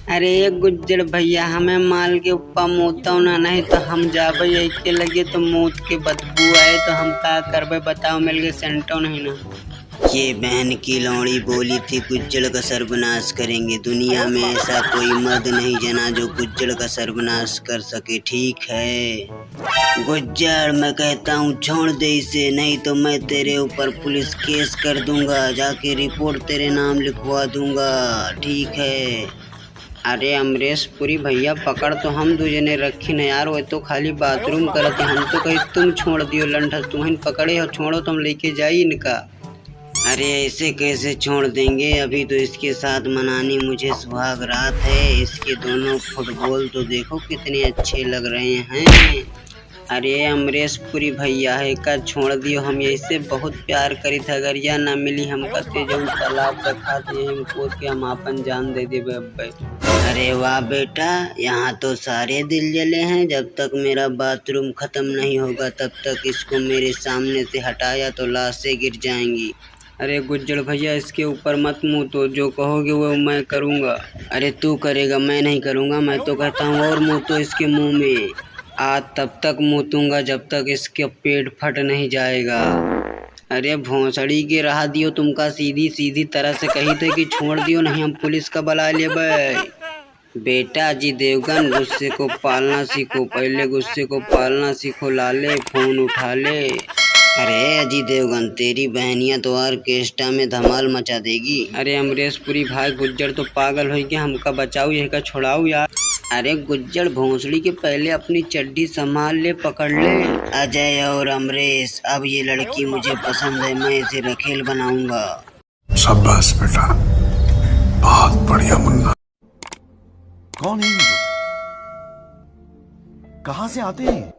अरे ये गुज्जर भैया हमें माल के ऊपर मोता ना नहीं तो हम जाबे के लगे तो मौत के बदबू आए तो हम का करबे बताओ मिल के सेंटो नहीं ना। ये बहन की लौड़ी बोली थी गुज्जर का सर्वनाश करेंगे। दुनिया में ऐसा कोई मर्द नहीं जना जो गुज्जर का सर्वनाश कर सके। ठीक है गुज्जर, मैं कहता हूँ छोड़ दे इसे, नहीं तो मैं तेरे ऊपर पुलिस केस कर दूंगा, जाके रिपोर्ट तेरे नाम लिखवा दूंगा। ठीक है। अरे अमरीश पुरी भैया पकड़ तो हम दो जने रखी न यार, वो तो खाली बाथरूम करते हम तो कहीं तुम छोड़ दियो लंठा तुम्हें पकड़े हो, छोड़ो तुम लेके जाइए इनका। अरे ऐसे कैसे छोड़ देंगे, अभी तो इसके साथ मनानी मुझे सुहाग रात है। इसके दोनों फुटबॉल तो देखो कितने अच्छे लग रहे हैं। अरे अमरीश पुरी भैया है का छोड़ दियो, हम ऐसे बहुत प्यार करी था, अगर यह ना मिली हम कते जो तालाब का खाते हम कूद के हम अपन जान दे देवे अब्बे। अरे वाह बेटा, यहाँ तो सारे दिल जले हैं। जब तक मेरा बाथरूम खत्म नहीं होगा तब तक इसको मेरे सामने से हटाया तो लाशें गिर जाएंगी। अरे गुज्जर भैया इसके ऊपर मत मुँह, तो जो कहोगे वो मैं करूँगा। अरे तू करेगा, मैं नहीं करूँगा। मैं तो कहता हूँ और मुँह तो इसके मुँह में। आज तब तक मुतूंगा जब तक इसके पेट फट नहीं जाएगा। अरे भोंसड़ी के रहा दियो, तुमका सीधी सीधी तरह से कही थे कि छोड़ दियो नहीं हम पुलिस का बुला ले बेटा। अजय देवगन गुस्से को पालना सीखो, पहले गुस्से को पालना सीखो लाले, फोन उठा ले। अरे अजय देवगन तेरी बहनियां तो ऑर्केस्ट्रा में धमाल मचा देगी। अरे अमरीश पुरी भाई गुज्जर तो पागल हो गया, हमका बचाओ यह का छोड़ाओ यार। अरे गुज्जर भोंसड़ी के पहले अपनी चड्डी संभाल ले, पकड़ ले। अजय और अमरीश, अब ये लड़की मुझे पसंद है, मैं इसे रखेल बनाऊंगा। शाबाश बेटा, बहुत बढ़िया मुन्ना। कौन है ये लोग? कहां से आते हैं?